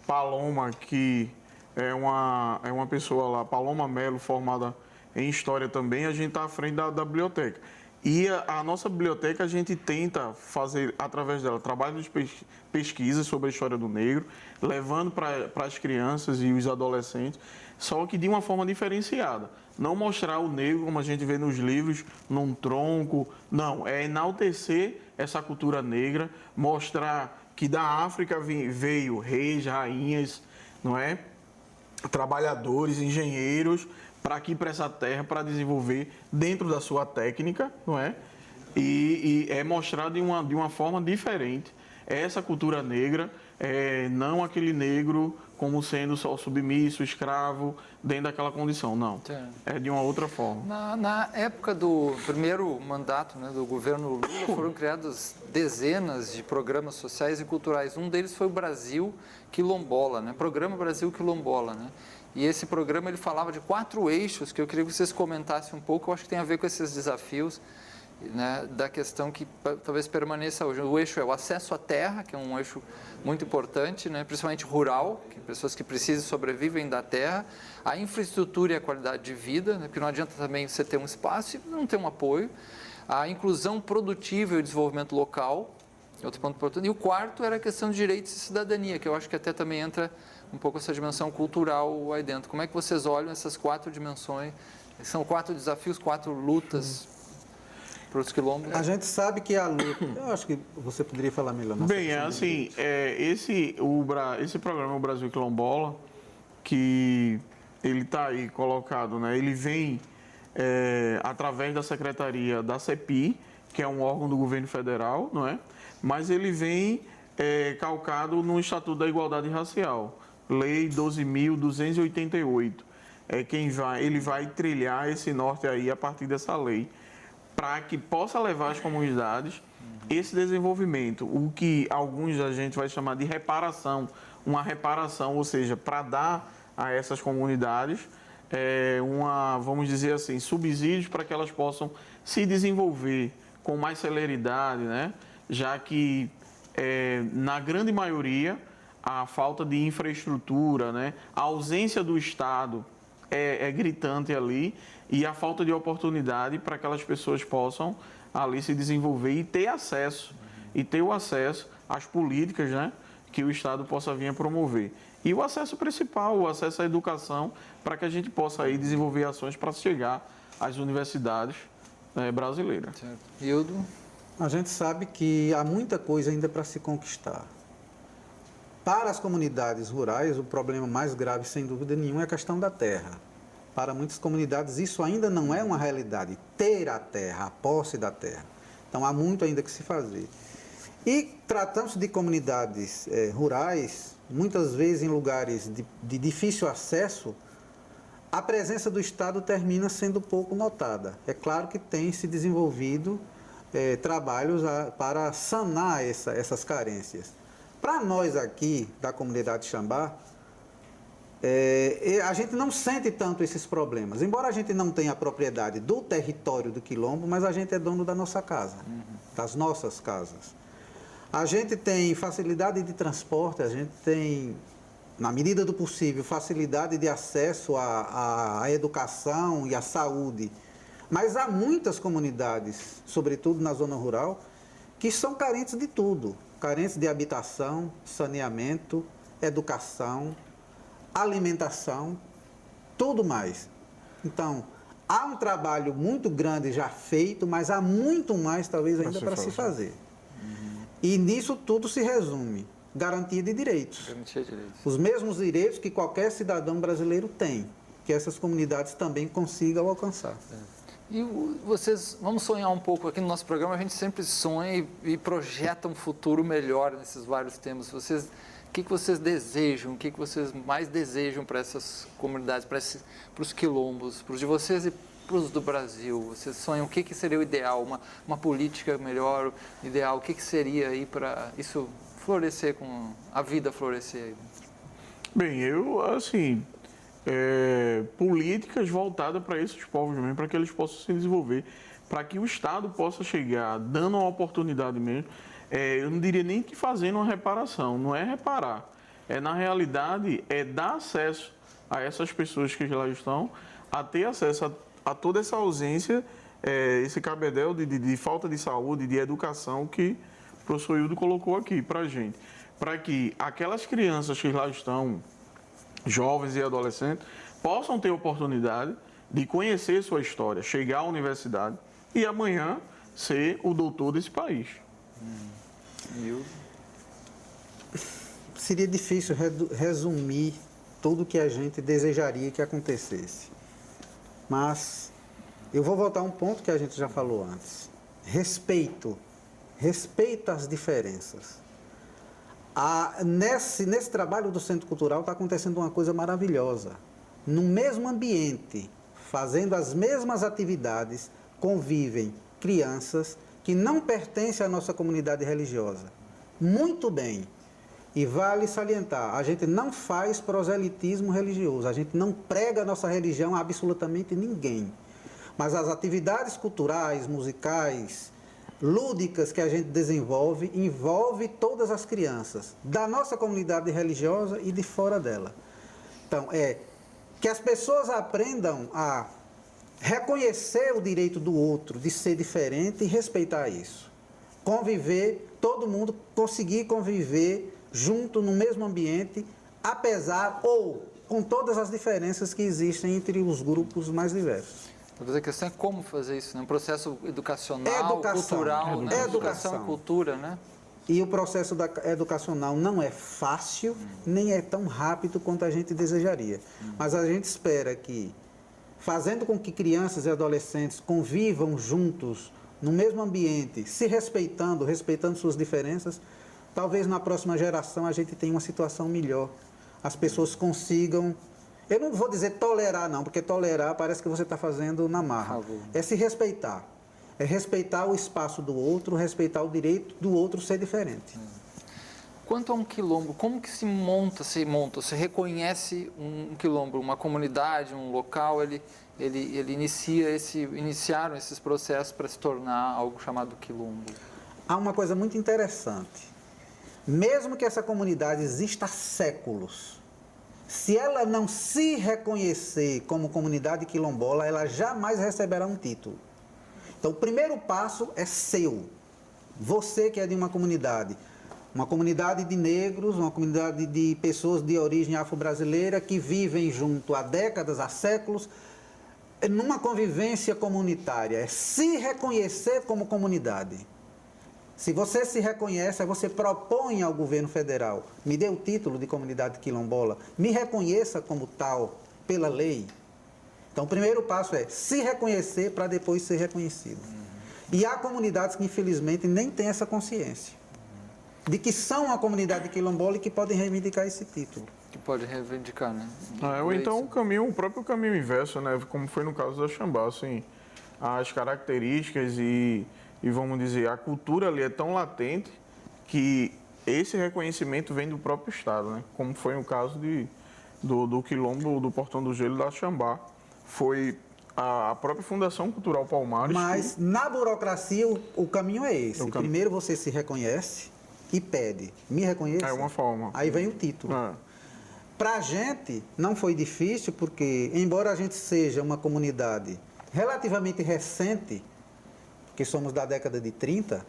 Paloma, que é uma pessoa lá, Paloma Melo, formada em História também, a gente está à frente da biblioteca. E a nossa biblioteca, a gente tenta fazer, através dela, trabalhos de pesquisa sobre a história do negro, levando para as crianças e os adolescentes, só que de uma forma diferenciada. Não mostrar o negro, como a gente vê nos livros, num tronco. Não, é enaltecer essa cultura negra, mostrar que da África veio reis, rainhas, não é? Trabalhadores, engenheiros, para aqui, para essa terra, para desenvolver dentro da sua técnica, não é? E é mostrado de uma forma diferente essa cultura negra, não aquele negro como sendo só submisso, escravo, dentro daquela condição, não. É de uma outra forma. Na época do primeiro mandato, né, do governo Lula, foram criados dezenas de programas sociais e culturais. Um deles foi o Brasil Quilombola, né? Programa Brasil Quilombola, né? E esse programa ele falava de 4 eixos que eu queria que vocês comentassem um pouco. Eu acho que tem a ver com esses desafios, né, da questão que talvez permaneça hoje. O eixo é o acesso à terra, que é um eixo muito importante, né, principalmente rural, que pessoas que precisam sobrevivem da terra, a infraestrutura e a qualidade de vida, né, porque não adianta também você ter um espaço e não ter um apoio, a inclusão produtiva e o desenvolvimento local, outro ponto importante. E o quarto era a questão de direitos e cidadania, que eu acho que até também entra um pouco essa dimensão cultural aí dentro. Como é que vocês olham essas 4 dimensões? São 4 desafios, 4 lutas para os quilombos? A gente sabe que a luta... Eu acho que você poderia falar melhor. Bem, assim, esse programa, o Brasil Quilombola, que ele está aí colocado, né? Ele vem através da Secretaria da CEPI, que é um órgão do governo federal, não é? Mas ele vem calcado no Estatuto da Igualdade Racial, Lei 12.288. Ele vai trilhar esse norte aí a partir dessa lei, para que possa levar às comunidades esse desenvolvimento, o que alguns a gente vai chamar de reparação, uma reparação, ou seja, para dar a essas comunidades vamos dizer assim, subsídios para que elas possam se desenvolver com mais celeridade, né? Já que na grande maioria a falta de infraestrutura, né? A ausência do Estado é gritante ali, e a falta de oportunidade para que aquelas pessoas possam ali se desenvolver e ter acesso, o acesso às políticas, né, que o Estado possa vir a promover. E o acesso principal, o acesso à educação, para que a gente possa aí desenvolver ações para chegar às universidades brasileiras. Certo. Hildo? A gente sabe que há muita coisa ainda para se conquistar. Para as comunidades rurais, o problema mais grave, sem dúvida nenhuma, é a questão da terra. Para muitas comunidades, isso ainda não é uma realidade, ter a terra, a posse da terra. Então, há muito ainda que se fazer. E, tratando-se de comunidades rurais, muitas vezes em lugares de difícil acesso, a presença do Estado termina sendo pouco notada. É claro que tem se desenvolvido trabalhos para sanar essas carências. Para nós aqui, da comunidade Xambá, a gente não sente tanto esses problemas. Embora a gente não tenha a propriedade do território do quilombo, mas a gente é dono da nossa casa, das nossas casas. A gente tem facilidade de transporte, a gente tem, na medida do possível, facilidade de acesso à educação e à saúde. Mas há muitas comunidades, sobretudo na zona rural, que são carentes de tudo. Carentes de habitação, saneamento, educação, alimentação, tudo mais. Então, há um trabalho muito grande já feito, mas há muito mais, talvez, ainda para se fazer. E nisso tudo se resume: garantia de direitos. Garantia de direitos. Os mesmos direitos que qualquer cidadão brasileiro tem, que essas comunidades também consigam alcançar. E vocês, vamos sonhar um pouco aqui no nosso programa, a gente sempre sonha e projeta um futuro melhor nesses vários temas. O que vocês desejam, o que vocês mais desejam para essas comunidades, para os quilombos, para os de vocês e para os do Brasil? Vocês sonham o que seria o ideal, uma política melhor, ideal, o que seria aí para isso florescer, com a vida florescer aí? Bem, políticas voltadas para esses povos mesmo, para que eles possam se desenvolver, para que o Estado possa chegar dando uma oportunidade mesmo. Eu não diria nem que fazendo uma reparação, não é reparar, Na realidade, dar acesso a essas pessoas que lá estão, a ter acesso a toda essa ausência, esse cabedel de falta de saúde, de educação que o professor Hildo colocou aqui para a gente. Para que aquelas crianças que lá estão, jovens e adolescentes, possam ter oportunidade de conhecer sua história, chegar à universidade e amanhã ser o doutor desse país. Seria difícil resumir tudo o que a gente desejaria que acontecesse. Mas eu vou voltar a um ponto que a gente já falou antes. Respeito. Respeita as diferenças. Nesse trabalho do Centro Cultural está acontecendo uma coisa maravilhosa. No mesmo ambiente, fazendo as mesmas atividades, convivem crianças que não pertencem à nossa comunidade religiosa. Muito bem. E vale salientar, a gente não faz proselitismo religioso, a gente não prega a nossa religião a absolutamente ninguém. Mas as atividades culturais, musicais, lúdicas que a gente desenvolve, envolve todas as crianças, da nossa comunidade religiosa e de fora dela. Então, que as pessoas aprendam a reconhecer o direito do outro, de ser diferente e respeitar isso. Conviver, todo mundo conseguir conviver junto no mesmo ambiente, apesar ou com todas as diferenças que existem entre os grupos mais diversos. Talvez a questão é como fazer isso, né? Um processo educacional, cultural, né? Educação e cultura, né? E o processo educacional não é fácil, nem é tão rápido quanto a gente desejaria. Mas a gente espera que, fazendo com que crianças e adolescentes convivam juntos, no mesmo ambiente, se respeitando, respeitando suas diferenças, talvez na próxima geração a gente tenha uma situação melhor. As pessoas consigam, eu não vou dizer tolerar não, porque tolerar parece que você está fazendo na marra. É se respeitar. É respeitar o espaço do outro, respeitar o direito do outro ser diferente. Quanto a um quilombo, como que se reconhece um quilombo, uma comunidade, um local, iniciaram esses processos para se tornar algo chamado quilombo? Há uma coisa muito interessante. Mesmo que essa comunidade exista há séculos, se ela não se reconhecer como comunidade quilombola, ela jamais receberá um título. Então, o primeiro passo é seu. Você que é de uma comunidade de negros, uma comunidade de pessoas de origem afro-brasileira que vivem junto há décadas, há séculos, numa convivência comunitária. É se reconhecer como comunidade. Se você se reconhece, você propõe ao governo federal, me dê o título de comunidade quilombola, me reconheça como tal, pela lei. Então, o primeiro passo é se reconhecer para depois ser reconhecido. E há comunidades que, infelizmente, nem têm essa consciência de que são uma comunidade quilombola e que podem reivindicar esse título. Que pode reivindicar, né? Ou então o próprio caminho inverso, né? Como foi no caso da Xambá, assim, as características e vamos dizer, a cultura ali é tão latente que esse reconhecimento vem do próprio Estado, né? Como foi no caso do quilombo do Portão do Gelo da Xambá. Foi a própria Fundação Cultural Palmares. Mas na burocracia o caminho é esse. Primeiro você se reconhece e pede, me reconheça. É uma forma. Aí vem o título. Para a gente não foi difícil porque, embora a gente seja uma comunidade relativamente recente, que somos da década de 30,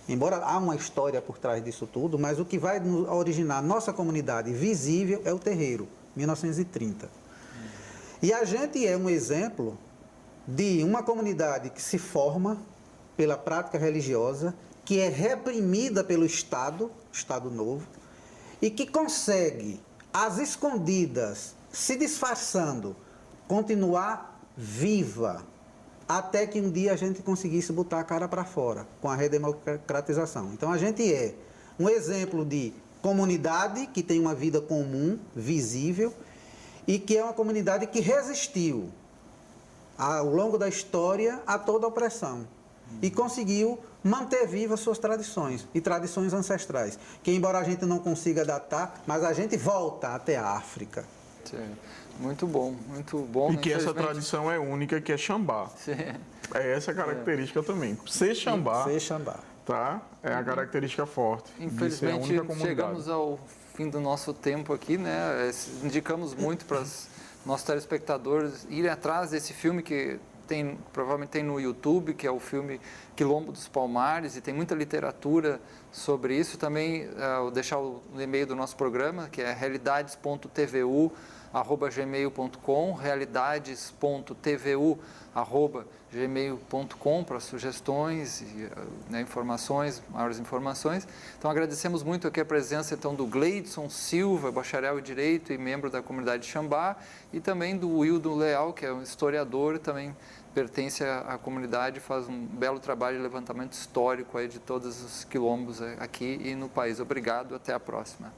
embora há uma história por trás disso tudo, mas o que vai originar nossa comunidade visível é o terreiro, 1930. E a gente é um exemplo de uma comunidade que se forma pela prática religiosa, que é reprimida pelo Estado, Estado Novo, e que consegue, às escondidas, se disfarçando, continuar viva, até que um dia a gente conseguisse botar a cara para fora, com a redemocratização. Então, a gente é um exemplo de comunidade que tem uma vida comum, visível, e que é uma comunidade que resistiu, ao longo da história, a toda a opressão. E conseguiu manter vivas suas tradições, e tradições ancestrais, que embora a gente não consiga datar, mas a gente volta até a África. Sim. Muito bom, muito bom. E que essa tradição é única, que é Xambá. Sim. É essa característica também. Ser Xambá, Ser Xambá. tá? É a característica forte. Infelizmente, chegamos ao fim do nosso tempo aqui, né? Indicamos muito para os nossos telespectadores irem atrás desse filme que provavelmente tem no YouTube, que é o filme Quilombo dos Palmares, e tem muita literatura sobre isso. Também vou deixar o e-mail do nosso programa, que é realidades.tvu@gmail.com, realidades.tvu@gmail.com para sugestões e informações, maiores informações. Então agradecemos muito aqui a presença então do Gleidson Silva, bacharel em Direito e membro da comunidade Xambá, e também do Wildo Leal, que é um historiador, também pertence à comunidade, faz um belo trabalho de levantamento histórico aí de todos os quilombos aqui e no país. Obrigado, até a próxima.